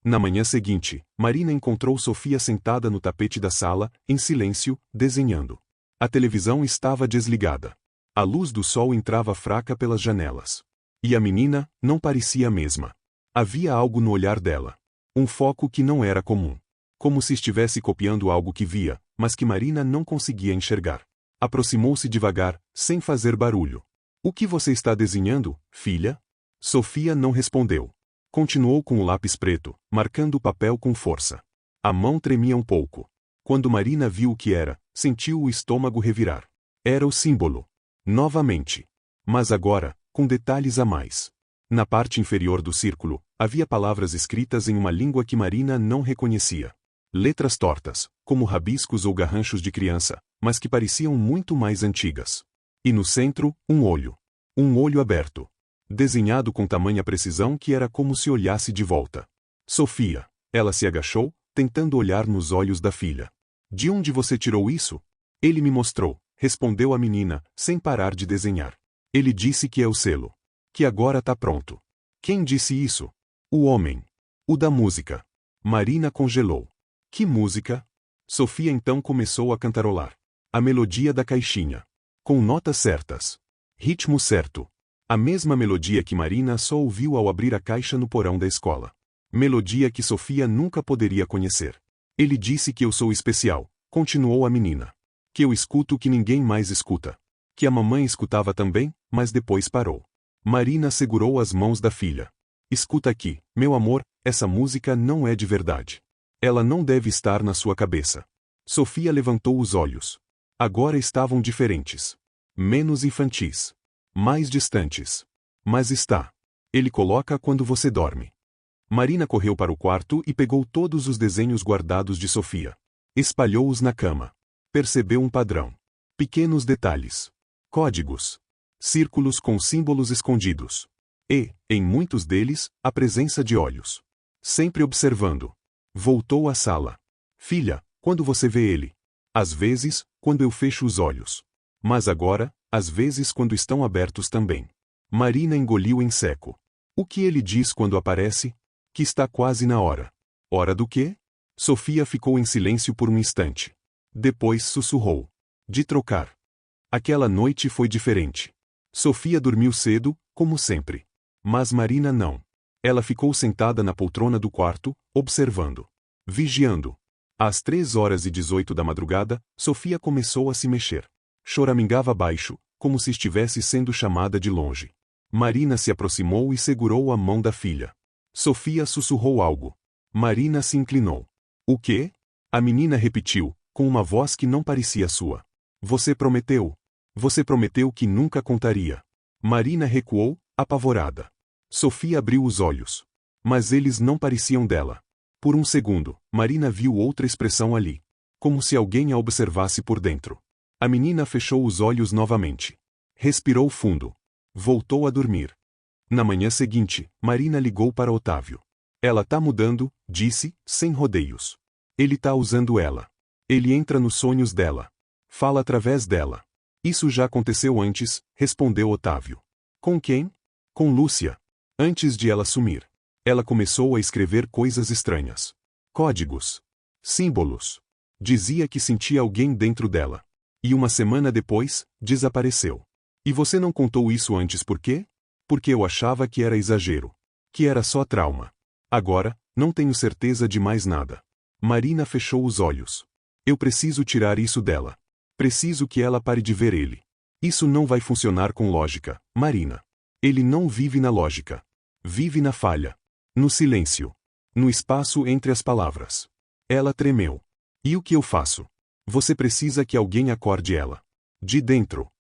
[SPEAKER 1] Na manhã seguinte, Marina encontrou Sofia sentada no tapete da sala, em silêncio, desenhando. A televisão estava desligada. A luz do sol entrava fraca pelas janelas. E a menina não parecia a mesma. Havia algo no olhar dela. Um foco que não era comum. Como se estivesse copiando algo que via, mas que Marina não conseguia enxergar. Aproximou-se devagar, sem fazer barulho. O que você está desenhando, filha? Sofia não respondeu. Continuou com o lápis preto, marcando o papel com força. A mão tremia um pouco. Quando Marina viu o que era, sentiu o estômago revirar. Era o símbolo. Novamente. Mas agora, com detalhes a mais. Na parte inferior do círculo, havia palavras escritas em uma língua que Marina não reconhecia. Letras tortas, como rabiscos ou garranchos de criança, mas que pareciam muito mais antigas. E no centro, um olho. Um olho aberto. Desenhado com tamanha precisão que era como se olhasse de volta. Sofia. Ela se agachou, tentando olhar nos olhos da filha. De onde você tirou isso? Ele me mostrou, respondeu a menina, sem parar de desenhar. Ele disse que é o selo. Que agora tá pronto. Quem disse isso? O homem. O da música. Marina congelou. Que música? Sofia então começou a cantarolar. A melodia da caixinha. Com notas certas. Ritmo certo. A mesma melodia que Marina só ouviu ao abrir a caixa no porão da escola. Melodia que Sofia nunca poderia conhecer. Ele disse que eu sou especial, continuou a menina. Que eu escuto o que ninguém mais escuta. Que a mamãe escutava também, mas depois parou. Marina segurou as mãos da filha. Escuta aqui, meu amor, essa música não é de verdade. Ela não deve estar na sua cabeça. Sofia levantou os olhos. Agora estavam diferentes. Menos infantis. Mais distantes. Mas está. Ele coloca quando você dorme. Marina correu para o quarto e pegou todos os desenhos guardados de Sofia. Espalhou-os na cama. Percebeu um padrão. Pequenos detalhes. Códigos. Círculos com símbolos escondidos. E, em muitos deles, a presença de olhos. Sempre observando. Voltou à sala. Filha, quando você vê ele? Às vezes, quando eu fecho os olhos. Mas agora, às vezes quando estão abertos também. Marina engoliu em seco. O que ele diz quando aparece? Que está quase na hora. Hora do quê? Sofia ficou em silêncio por um instante. Depois sussurrou. De trocar. Aquela noite foi diferente. Sofia dormiu cedo, como sempre. Mas Marina não. Ela ficou sentada na poltrona do quarto, observando. Vigiando. Às 3h18 da madrugada, Sofia começou a se mexer. Choramingava baixo, como se estivesse sendo chamada de longe. Marina se aproximou e segurou a mão da filha. Sofia sussurrou algo. Marina se inclinou. O quê? A menina repetiu, com uma voz que não parecia sua. Você prometeu. Você prometeu que nunca contaria. Marina recuou, apavorada. Sofia abriu os olhos. Mas eles não pareciam dela. Por um segundo, Marina viu outra expressão ali. Como se alguém a observasse por dentro. A menina fechou os olhos novamente. Respirou fundo. Voltou a dormir. Na manhã seguinte, Marina ligou para Otávio. Ela tá mudando, disse, sem rodeios. Ele tá usando ela. Ele entra nos sonhos dela. Fala através dela. Isso já aconteceu antes, respondeu Otávio. Com quem? Com Lúcia. Antes de ela sumir. Ela começou a escrever coisas estranhas. Códigos. Símbolos. Dizia que sentia alguém dentro dela. E uma semana depois, desapareceu. E você não contou isso antes por quê? Porque eu achava que era exagero. Que era só trauma. Agora, não tenho certeza de mais nada. Marina fechou os olhos. Eu preciso tirar isso dela. Preciso que ela pare de ver ele. Isso não vai funcionar com lógica, Marina. Ele não vive na lógica. Vive na falha. No silêncio. No espaço entre as palavras. Ela tremeu. E o que eu faço? Você precisa que alguém acorde ela. De dentro.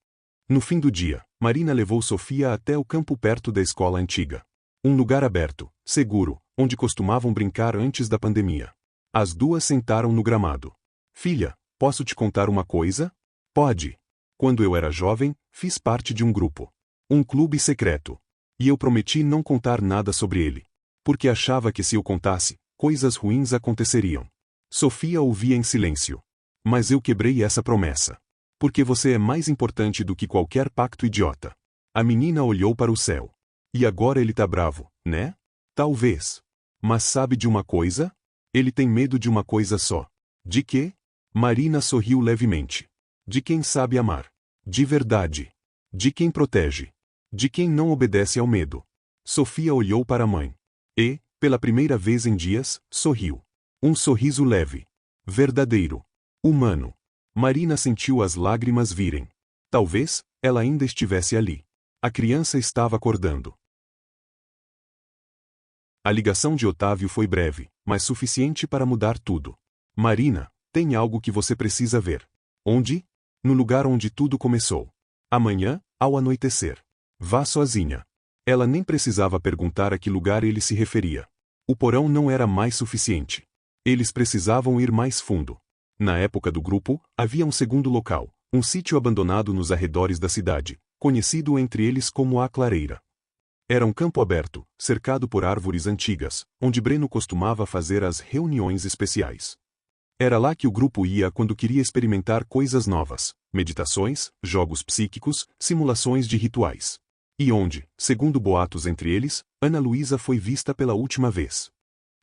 [SPEAKER 1] No fim do dia, Marina levou Sofia até o campo perto da escola antiga. Um lugar aberto, seguro, onde costumavam brincar antes da pandemia. As duas sentaram no gramado. Filha, posso te contar uma coisa? Pode. Quando eu era jovem, fiz parte de um grupo. Um clube secreto. E eu prometi não contar nada sobre ele. Porque achava que se eu contasse, coisas ruins aconteceriam. Sofia ouvia em silêncio. Mas eu quebrei essa promessa. Porque você é mais importante do que qualquer pacto idiota. A menina olhou para o céu. E agora ele tá bravo, né? Talvez. Mas sabe de uma coisa? Ele tem medo de uma coisa só. De quê? Marina sorriu levemente. De quem sabe amar. De verdade. De quem protege. De quem não obedece ao medo. Sofia olhou para a mãe. E, pela primeira vez em dias, sorriu. Um sorriso leve. Verdadeiro. Humano. Marina sentiu as lágrimas virem. Talvez, ela ainda estivesse ali. A criança estava acordando. A ligação de Otávio foi breve, mas suficiente para mudar tudo. Marina, tem algo que você precisa ver. Onde? No lugar onde tudo começou. Amanhã, ao anoitecer. Vá sozinha. Ela nem precisava perguntar a que lugar ele se referia. O porão não era mais suficiente. Eles precisavam ir mais fundo. Na época do grupo, havia um segundo local, um sítio abandonado nos arredores da cidade, conhecido entre eles como a Clareira. Era um campo aberto, cercado por árvores antigas, onde Breno costumava fazer as reuniões especiais. Era lá que o grupo ia quando queria experimentar coisas novas, meditações, jogos psíquicos, simulações de rituais. E onde, segundo boatos entre eles, Ana Luísa foi vista pela última vez.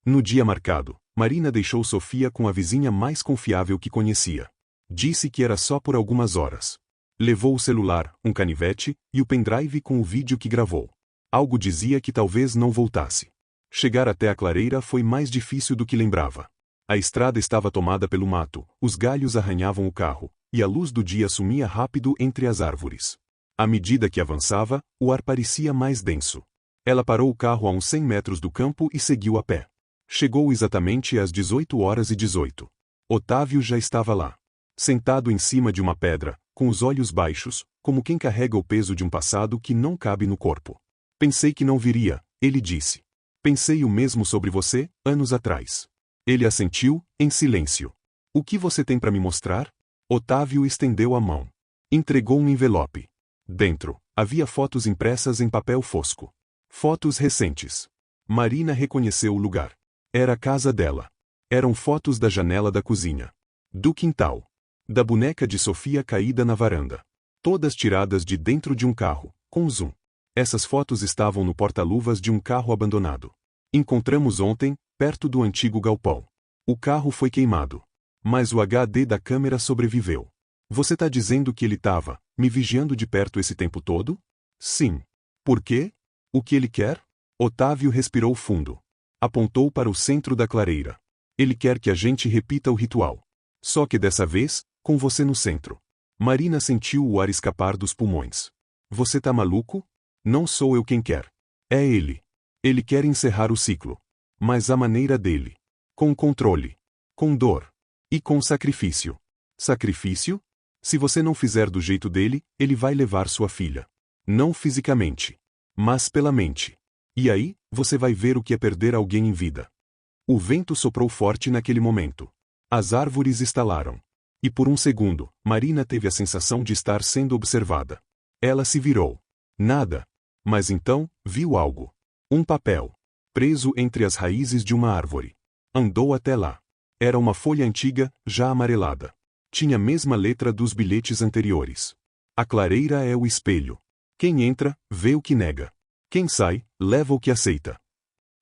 [SPEAKER 1] No dia marcado, Marina deixou Sofia com a vizinha mais confiável que conhecia. Disse que era só por algumas horas. Levou o celular, um canivete, e o pendrive com o vídeo que gravou. Algo dizia que talvez não voltasse. Chegar até a clareira foi mais difícil do que lembrava. A estrada estava tomada pelo mato, os galhos arranhavam o carro, e a luz do dia sumia rápido entre as árvores. À medida que avançava, o ar parecia mais denso. Ela parou o carro a uns 100 metros do campo e seguiu a pé. Chegou exatamente às 18h18. Otávio já estava lá. Sentado em cima de uma pedra, com os olhos baixos, como quem carrega o peso de um passado que não cabe no corpo. Pensei que não viria, ele disse. Pensei o mesmo sobre você, anos atrás. Ele assentiu, em silêncio. O que você tem para me mostrar? Otávio estendeu a mão. Entregou um envelope. Dentro, havia fotos impressas em papel fosco. Fotos recentes. Marina reconheceu o lugar. Era a casa dela. Eram fotos da janela da cozinha. Do quintal. Da boneca de Sofia caída na varanda. Todas tiradas de dentro de um carro, com zoom. Essas fotos estavam no porta-luvas de um carro abandonado. Encontramos ontem, perto do antigo galpão. O carro foi queimado. Mas o HD da câmera sobreviveu. Você tá dizendo que ele estava me vigiando de perto esse tempo todo? Sim. Por quê? O que ele quer? Otávio respirou fundo. Apontou para o centro da clareira. Ele quer que a gente repita o ritual. Só que dessa vez, com você no centro. Marina sentiu o ar escapar dos pulmões. Você tá maluco? Não sou eu quem quer. É ele. Ele quer encerrar o ciclo. Mas a maneira dele. Com controle. Com dor. E com sacrifício. Sacrifício? Se você não fizer do jeito dele, ele vai levar sua filha. Não fisicamente. Mas pela mente. E aí, você vai ver o que é perder alguém em vida. O vento soprou forte naquele momento. As árvores estalaram. E por um segundo, Marina teve a sensação de estar sendo observada. Ela se virou. Nada. Mas então, viu algo. Um papel. Preso entre as raízes de uma árvore. Andou até lá. Era uma folha antiga, já amarelada. Tinha a mesma letra dos bilhetes anteriores. A clareira é o espelho. Quem entra, vê o que nega. Quem sai, leva o que aceita.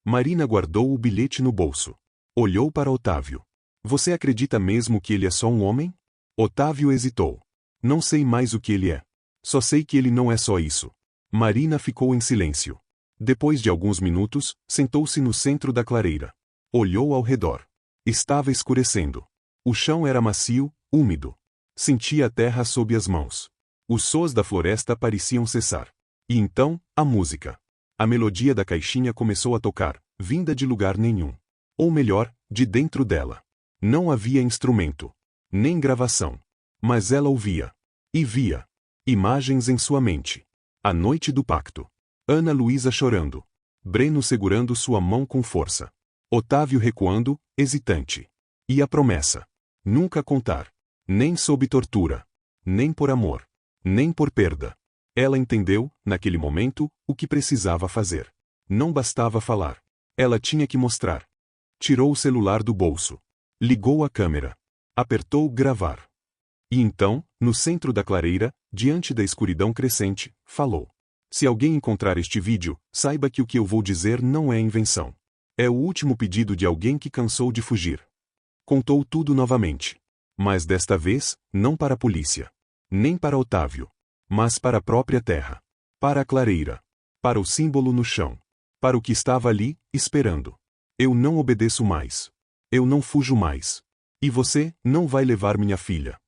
[SPEAKER 1] Marina guardou o bilhete no bolso. Olhou para Otávio. Você acredita mesmo que ele é só um homem? Otávio hesitou. Não sei mais o que ele é. Só sei que ele não é só isso. Marina ficou em silêncio. Depois de alguns minutos, sentou-se no centro da clareira. Olhou ao redor. Estava escurecendo. O chão era macio, úmido. Sentia a terra sob as mãos. Os sons da floresta pareciam cessar. E então, a música. A melodia da caixinha começou a tocar, vinda de lugar nenhum. Ou melhor, de dentro dela. Não havia instrumento. Nem gravação. Mas ela ouvia. E via. Imagens em sua mente. A noite do pacto. Ana Luísa chorando. Breno segurando sua mão com força. Otávio recuando, hesitante. E a promessa. Nunca contar. Nem sob tortura. Nem por amor. Nem por perda. Ela entendeu, naquele momento, o que precisava fazer. Não bastava falar. Ela tinha que mostrar. Tirou o celular do bolso. Ligou a câmera. Apertou gravar. E então, no centro da clareira, diante da escuridão crescente, falou. Se alguém encontrar este vídeo, saiba que o que eu vou dizer não é invenção. É o último pedido de alguém que cansou de fugir. Contou tudo novamente. Mas desta vez, não para a polícia. Nem para Otávio. Mas para a própria terra. Para a clareira. Para o símbolo no chão. Para o que estava ali, esperando. Eu não obedeço mais. Eu não fujo mais. E você, não vai levar minha filha.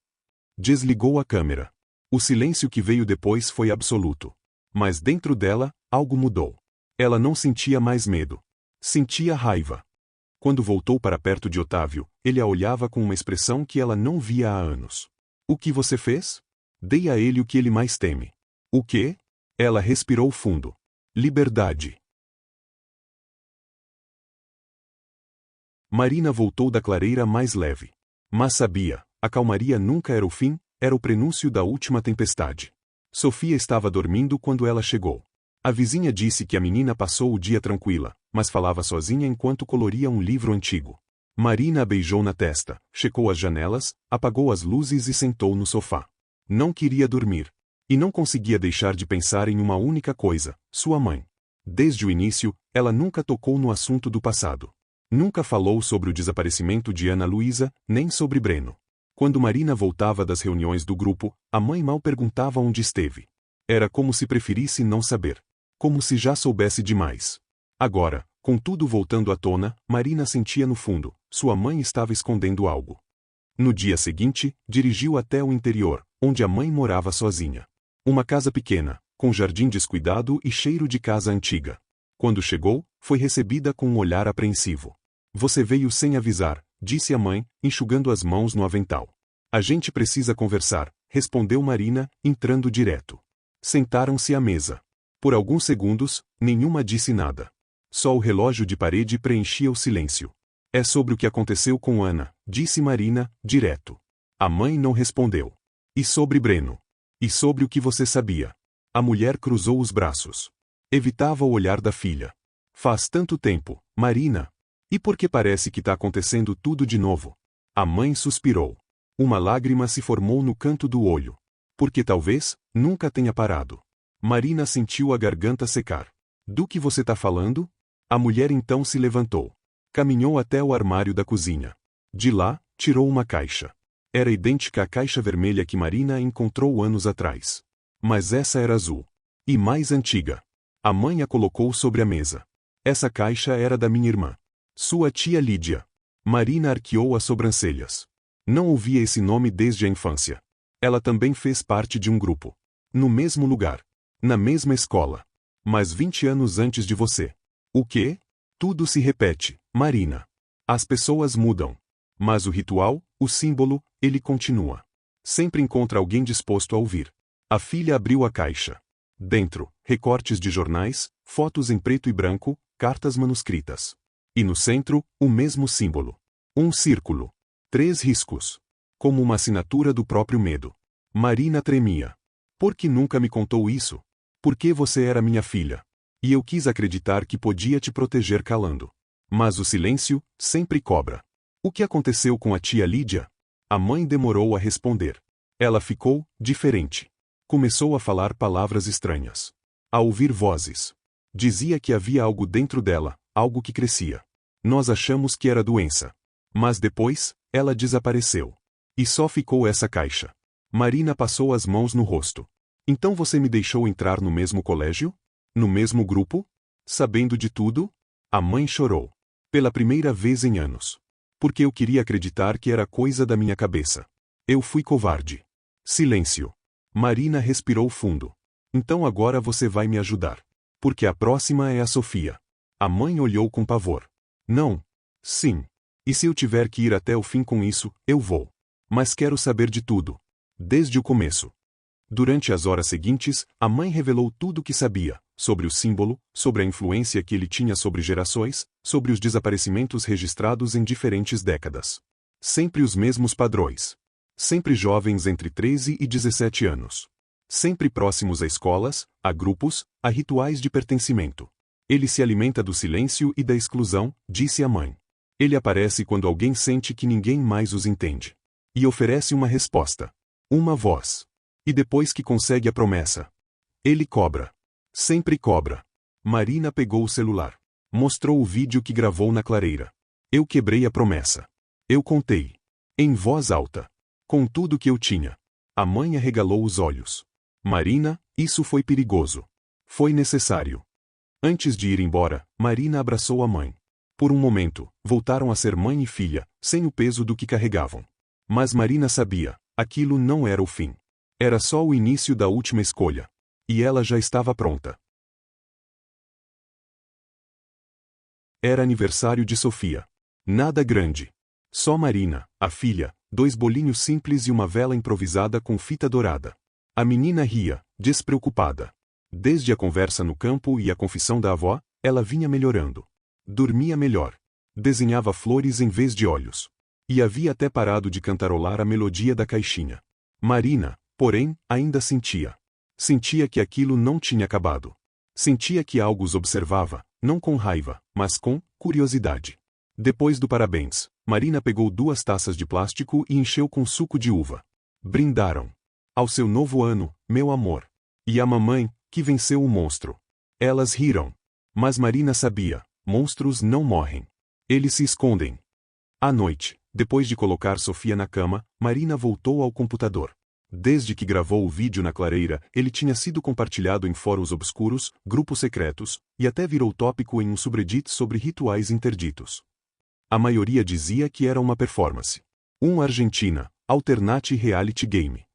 [SPEAKER 1] Desligou a câmera. O silêncio que veio depois foi absoluto. Mas dentro dela, algo mudou. Ela não sentia mais medo. Sentia raiva. Quando voltou para perto de Otávio, ele a olhava com uma expressão que ela não via há anos. O que você fez? Dei a ele o que ele mais teme. O quê? Ela respirou fundo. Liberdade. Marina voltou da clareira mais leve. Mas sabia, a calmaria nunca era o fim, era o prenúncio da última tempestade. Sofia estava dormindo quando ela chegou. A vizinha disse que a menina passou o dia tranquila, mas falava sozinha enquanto coloria um livro antigo. Marina a beijou na testa, checou as janelas, apagou as luzes e sentou no sofá. Não queria dormir. E não conseguia deixar de pensar em uma única coisa, sua mãe. Desde o início, ela nunca tocou no assunto do passado. Nunca falou sobre o desaparecimento de Ana Luísa, nem sobre Breno. Quando Marina voltava das reuniões do grupo, a mãe mal perguntava onde esteve. Era como se preferisse não saber. Como se já soubesse demais. Agora, com tudo voltando à tona, Marina sentia no fundo, sua mãe estava escondendo algo. No dia seguinte, dirigiu até o interior, onde a mãe morava sozinha. Uma casa pequena, com jardim descuidado e cheiro de casa antiga. Quando chegou, foi recebida com um olhar apreensivo. Você veio sem avisar, disse a mãe, enxugando as mãos no avental. A gente precisa conversar, respondeu Marina, entrando direto. Sentaram-se à mesa. Por alguns segundos, nenhuma disse nada. Só o relógio de parede preenchia o silêncio. É sobre o que aconteceu com Ana, disse Marina, direto. A mãe não respondeu. E sobre Breno? E sobre o que você sabia? A mulher cruzou os braços. Evitava o olhar da filha. Faz tanto tempo, Marina. E por que parece que está acontecendo tudo de novo? A mãe suspirou. Uma lágrima se formou no canto do olho. Porque talvez, nunca tenha parado. Marina sentiu a garganta secar. Do que você está falando? A mulher então se levantou. Caminhou até o armário da cozinha. De lá, tirou uma caixa. Era idêntica à caixa vermelha que Marina encontrou anos atrás. Mas essa era azul. E mais antiga. A mãe a colocou sobre a mesa. Essa caixa era da minha irmã. Sua tia Lídia. Marina arqueou as sobrancelhas. Não ouvia esse nome desde a infância. Ela também fez parte de um grupo. No mesmo lugar. Na mesma escola. Mas 20 anos antes de você. O quê? Tudo se repete, Marina. As pessoas mudam. Mas o ritual, o símbolo, ele continua. Sempre encontra alguém disposto a ouvir. A filha abriu a caixa. Dentro, recortes de jornais, fotos em preto e branco, cartas manuscritas. E no centro, o mesmo símbolo. Um círculo. 3 riscos. Como uma assinatura do próprio medo. Marina tremia. Por que nunca me contou isso? Porque você era minha filha. E eu quis acreditar que podia te proteger calando. Mas o silêncio sempre cobra. O que aconteceu com a tia Lídia? A mãe demorou a responder. Ela ficou diferente. Começou a falar palavras estranhas. A ouvir vozes. Dizia que havia algo dentro dela, algo que crescia. Nós achamos que era doença. Mas depois, ela desapareceu. E só ficou essa caixa. Marina passou as mãos no rosto. Então você me deixou entrar no mesmo colégio? No mesmo grupo? Sabendo de tudo? A mãe chorou. Pela primeira vez em anos. Porque eu queria acreditar que era coisa da minha cabeça. Eu fui covarde. Silêncio. Marina respirou fundo. Então agora você vai me ajudar. Porque a próxima é a Sofia. A mãe olhou com pavor. Não. Sim. E se eu tiver que ir até o fim com isso, eu vou. Mas quero saber de tudo. Desde o começo. Durante as horas seguintes, a mãe revelou tudo o que sabia, sobre o símbolo, sobre a influência que ele tinha sobre gerações, sobre os desaparecimentos registrados em diferentes décadas. Sempre os mesmos padrões. Sempre jovens entre 13 e 17 anos. Sempre próximos a escolas, a grupos, a rituais de pertencimento. Ele se alimenta do silêncio e da exclusão, disse a mãe. Ele aparece quando alguém sente que ninguém mais os entende. E oferece uma resposta. Uma voz. E depois que consegue a promessa. Ele cobra. Sempre cobra. Marina pegou o celular. Mostrou o vídeo que gravou na clareira. Eu quebrei a promessa. Eu contei. Em voz alta. Com tudo que eu tinha. A mãe arregalou os olhos. Marina, isso foi perigoso. Foi necessário. Antes de ir embora, Marina abraçou a mãe. Por um momento, voltaram a ser mãe e filha, sem o peso do que carregavam. Mas Marina sabia, aquilo não era o fim. Era só o início da última escolha. E ela já estava pronta. Era aniversário de Sofia. Nada grande. Só Marina, a filha, 2 bolinhos simples e uma vela improvisada com fita dourada. A menina ria, despreocupada. Desde a conversa no campo e a confissão da avó, ela vinha melhorando. Dormia melhor. Desenhava flores em vez de olhos. E havia até parado de cantarolar a melodia da caixinha. Marina, porém, ainda sentia. Sentia que aquilo não tinha acabado. Sentia que algo os observava, não com raiva, mas com curiosidade. Depois do parabéns, Marina pegou 2 taças de plástico e encheu com suco de uva. Brindaram. Ao seu novo ano, meu amor. E a mamãe, que venceu o monstro. Elas riram. Mas Marina sabia, monstros não morrem. Eles se escondem. À noite, depois de colocar Sofia na cama, Marina voltou ao computador. Desde que gravou o vídeo na clareira, ele tinha sido compartilhado em fóruns obscuros, grupos secretos, e até virou tópico em um subreddit sobre rituais interditos. A maioria dizia que era uma performance. Argentina, alternate reality game.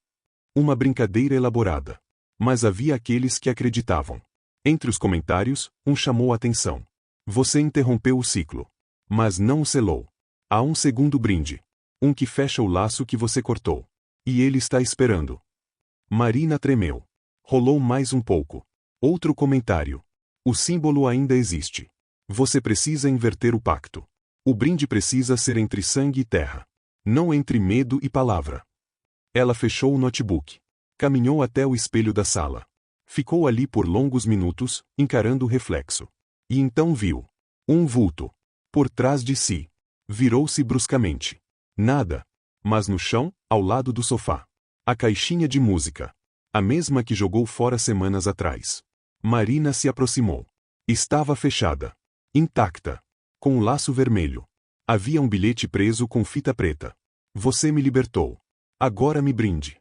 [SPEAKER 1] Uma brincadeira elaborada. Mas havia aqueles que acreditavam. Entre os comentários, um chamou a atenção. Você interrompeu o ciclo. Mas não o selou. Há um segundo brinde. Um que fecha o laço que você cortou. E ele está esperando. Marina tremeu. Rolou mais um pouco. Outro comentário. O símbolo ainda existe. Você precisa inverter o pacto. O brinde precisa ser entre sangue e terra. Não entre medo e palavra. Ela fechou o notebook. Caminhou até o espelho da sala. Ficou ali por longos minutos, encarando o reflexo. E então viu. Um vulto. Por trás de si. Virou-se bruscamente. Nada. Mas no chão, ao lado do sofá. A caixinha de música. A mesma que jogou fora semanas atrás. Marina se aproximou. Estava fechada. Intacta. Com um laço vermelho. Havia um bilhete preso com fita preta. Você me libertou. Agora me brinde.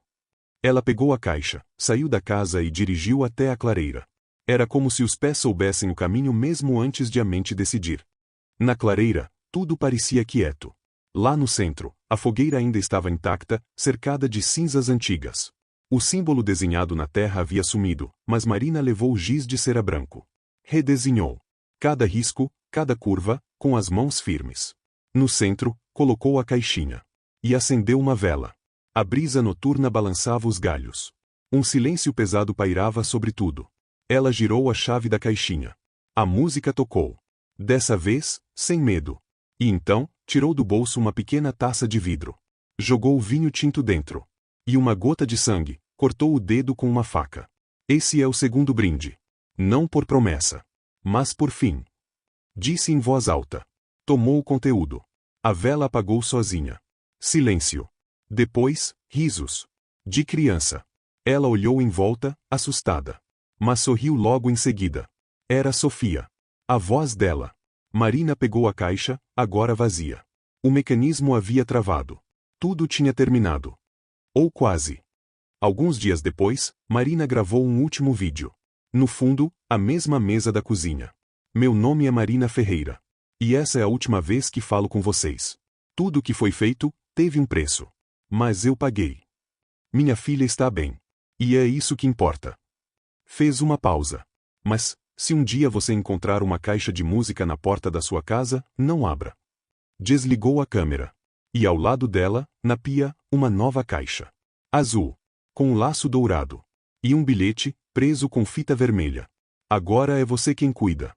[SPEAKER 1] Ela pegou a caixa, saiu da casa e dirigiu até a clareira. Era como se os pés soubessem o caminho mesmo antes de a mente decidir. Na clareira, tudo parecia quieto. Lá no centro, a fogueira ainda estava intacta, cercada de cinzas antigas. O símbolo desenhado na terra havia sumido, mas Marina levou o giz de cera branco. Redesenhou cada risco, cada curva, com as mãos firmes. No centro, colocou a caixinha. E acendeu uma vela. A brisa noturna balançava os galhos. Um silêncio pesado pairava sobre tudo. Ela girou a chave da caixinha. A música tocou. Dessa vez, sem medo. E então, tirou do bolso uma pequena taça de vidro. Jogou o vinho tinto dentro. E uma gota de sangue, cortou o dedo com uma faca. Esse é o segundo brinde. Não por promessa, mas por fim. Disse em voz alta. Tomou o conteúdo. A vela apagou sozinha. Silêncio. Depois, risos. De criança. Ela olhou em volta, assustada. Mas sorriu logo em seguida. Era Sofia. A voz dela. Marina pegou a caixa, agora vazia. O mecanismo havia travado. Tudo tinha terminado. Ou quase. Alguns dias depois, Marina gravou um último vídeo. No fundo, a mesma mesa da cozinha. Meu nome é Marina Ferreira. E essa é a última vez que falo com vocês. Tudo o que foi feito, teve um preço. Mas eu paguei. Minha filha está bem. E é isso que importa. Fez uma pausa. Mas, se um dia você encontrar uma caixa de música na porta da sua casa, não abra. Desligou a câmera. E ao lado dela, na pia, uma nova caixa. Azul. Com um laço dourado. E um bilhete, preso com fita vermelha. Agora é você quem cuida.